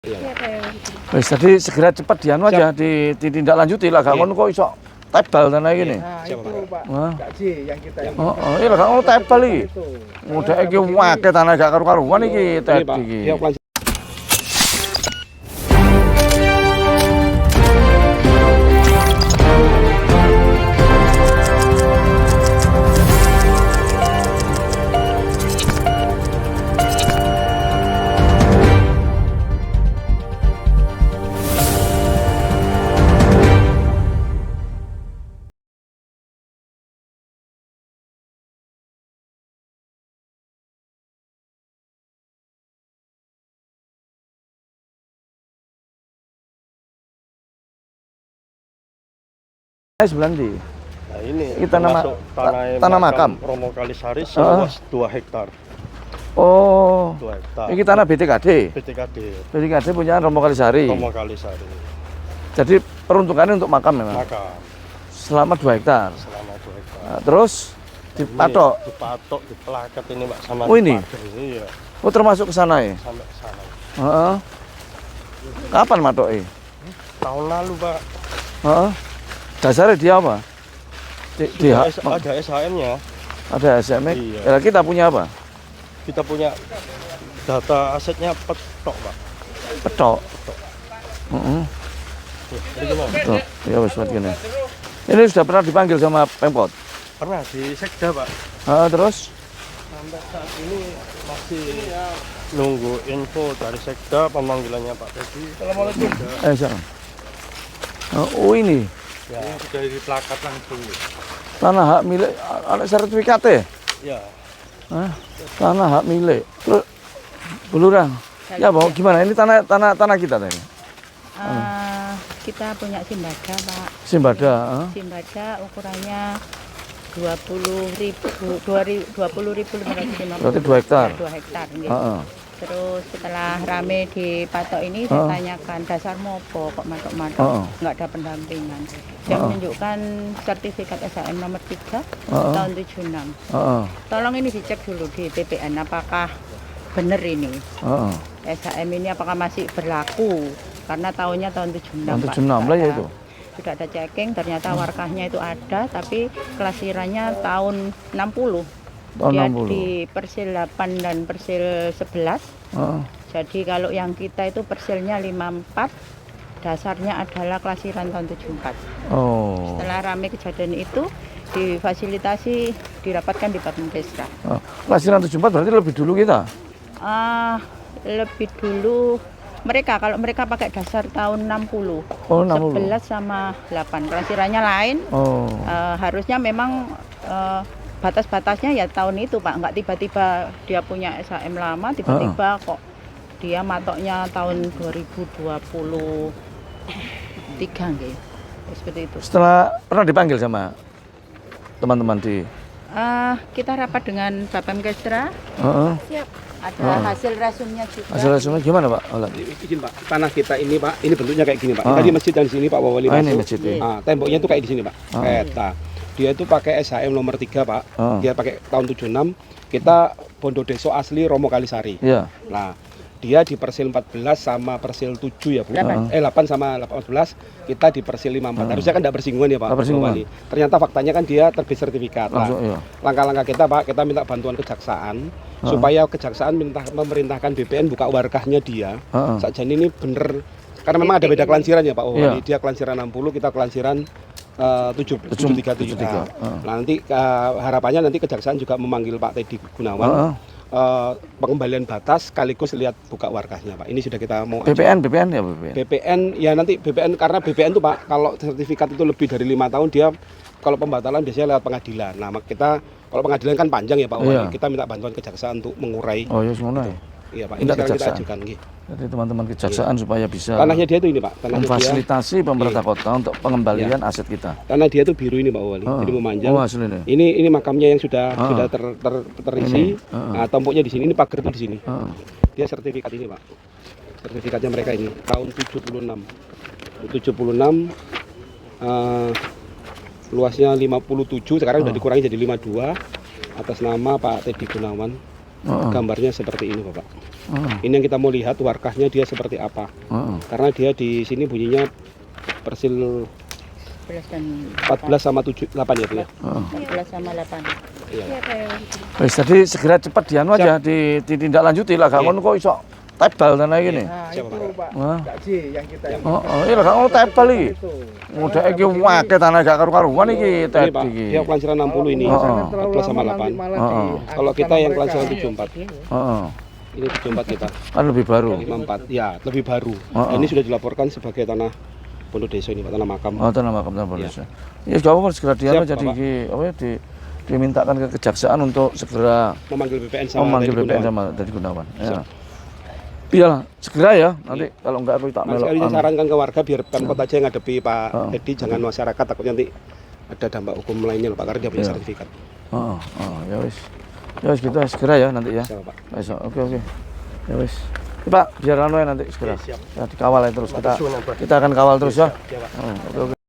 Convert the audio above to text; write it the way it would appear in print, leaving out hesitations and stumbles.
Wis tadi segera cepat dianu aja ditindaklanjuti lah, gak ngono kok iso tebal tanah gini. Nah, itu Pak. Wah. Gaji yang kita ini. Oh, iya lah gak ngono tebal iki. Mudah iki wake tanah gak karu-karuan iki tadi iki. Sebelah ndi? Nah ini kita tanah makam Romo Kalisari seluas 2 hektar. Oh, 2 hektar. ini tanah BTKD. BTKD punya Romo Kalisari. Romo Kalisari. Jadi peruntukannya untuk makam memang. Makam. Selama 2 hektar. Selama 2 hektar. Nah, terus dipatok. Dipatok, diplakat ini Pak sama. Oh ini. Iya. Oh termasuk ke sana ya? Sampai ke sana. Heeh. Kapan matoknya? Tahun lalu Pak. Heeh. Dasarnya dia apa? Ada SHM-nya. Ada SHM-nya? Iya. Kita punya apa? Kita punya data asetnya petok Pak. Petok? Heeh. Petok. Ya wis gini. Ini sudah pernah dipanggil sama Pemkot? Pernah di Sekda Pak. Terus? Sampai saat ini masih nunggu info dari Sekda pemanggilannya Pak Teddy. Assalamualaikum. Salam. Oh ini? Ya, sudah di plakat langsung. Tanah hak milik, ada sertifikatnya? Ya. Tanah hak milik. Terus, Bulurang. Ya, Bang, gimana? Ini tanah kita tadi. Kita punya Simbada, Pak. Simbada. Simbada ukurannya 20.550. Berarti 2 hektar. 2 hektar. Gitu. Terus setelah rame di patok ini, saya tanyakan dasar mopo kok matok-matok, nggak ada pendampingan. Dia menunjukkan sertifikat SHM nomor 3 tahun 76. Tolong ini dicek dulu di PPN apakah benar ini. SHM ini apakah masih berlaku? Karena tahunnya tahun 76. Tahun 76 lah ya itu. Sudah ada checking, ternyata warkahnya itu ada, tapi kelasirannya tahun 60. Dia 60. di persil 8 dan persil 11. Jadi kalau yang kita itu persilnya 54, dasarnya adalah kelasiran tahun 74. Setelah ramai kejadian itu, difasilitasi, dirapatkan di Bapemdesra. Kelasiran 74 berarti lebih dulu kita? Lebih dulu mereka, kalau mereka pakai dasar tahun 60. 11 sama 8, kelasirannya lain. Harusnya memang batas-batasnya ya tahun itu Pak, nggak tiba-tiba dia punya SHM lama, tiba-tiba kok dia matoknya tahun 2023 gitu. Seperti itu. Setelah pernah dipanggil sama teman-teman di? Kita rapat dengan Bapemdesra. Siap. Ada hasil resumnya juga. Hasil resumnya gimana Pak? Izin Pak, tanah kita ini Pak, ini bentuknya kayak gini Pak. Tadi masjid yang di sini Pak Wawali masuk. Ini masjid ya. Temboknya itu kayak di sini Pak. Peta. Dia itu pakai SHM nomor 3 Pak. Dia pakai tahun 76. Kita Bondodeso asli Romo Kalisari. Iya. Nah, dia di persil 14 sama persil 7 ya Bu. 8 sama 18, kita di persil 54. Harusnya kan tidak bersinggungan ya Pak. Wali. Ternyata faktanya kan dia terbit sertifikat. Langkah-langkah kita Pak, kita minta bantuan kejaksaan supaya kejaksaan memerintahkan BPN buka warkahnya dia. Saja ini bener, karena memang ada beda kelansiran ya Pak Wali. Dia kelansiran 60, kita kelansiran 737. Nah, nanti harapannya nanti kejaksaan juga memanggil Pak Teddy Gunawan. Pengembalian batas sekaligus lihat buka warkahnya Pak. Ini sudah kita mau BPN ya BPN ya, nanti BPN, karena BPN itu Pak kalau sertifikat itu lebih dari 5 tahun dia kalau pembatalan biasanya lewat pengadilan. Nah, kita kalau pengadilan kan panjang ya Pak Wali. Kita minta bantuan kejaksaan untuk mengurai. Ya semua ya. Iya Pak, ini sekarang kita ajukan. Jadi teman-teman kejaksaan supaya bisa tanahnya dia itu ini Pak, memfasilitasi pemerintah kota untuk pengembalian aset kita. Tanah dia itu biru ini Pak Wali, jadi memanjang. Hasilnya. Ini makamnya yang sudah terisi. Nah, tomboknya di sini, ini pagar itu di sini. Dia sertifikat ini Pak. Sertifikatnya mereka ini tahun 76. 76 luasnya 57, sekarang sudah dikurangi jadi 52 atas nama Pak Teddy Gunawan. gambarnya seperti ini Bapak. Ini yang kita mau lihat warkahnya dia seperti apa. Karena dia di sini bunyinya persil 14 sama 8 ya Bu ya. 14 sama 8. Iya. Wis tadi segera cepat dianu aja ditindaklanjuti lah, gak ngono kok iso tebal tanah gini. Siapa Pak? Yang kita Iya lah, gak ngono tebal iki. Mudah iki wake tanah gak karu-karuan iki Ini Pak, tebal iki. dia kelancaran 60 ini. 14 sama 8. Kalau kita yang kelancaran 74. Heeh. Ini 74 kita. Kan lebih baru. 54. Ya, lebih baru. Ini sudah dilaporkan sebagai tanah pondok desa ini Pak, tanah makam. Oh, tanah makam tanah desa. Ya gak apa-apa segera dianu jadi iki apa ya dimintakan ke kejaksaan untuk segera Memanggil BPN sama Teddy Gunawan. Ya. Iyalah, segera ya. Nanti kalau enggak aku tak melok. Sekali saya sarankan ke warga biar Pemkot aja yang ngadepi Pak Teddy, jangan masyarakat, takutnya nanti ada dampak hukum lainnya loh Pak, karena dia punya sertifikat. Ya wis. Ya wis kita segera ya nanti ya. Siapa Pak? Besok. Oke. Ya wis. Pak, biar anu ya nanti segera. Ya dikawal ya terus kita akan kawal terus ya. Oke.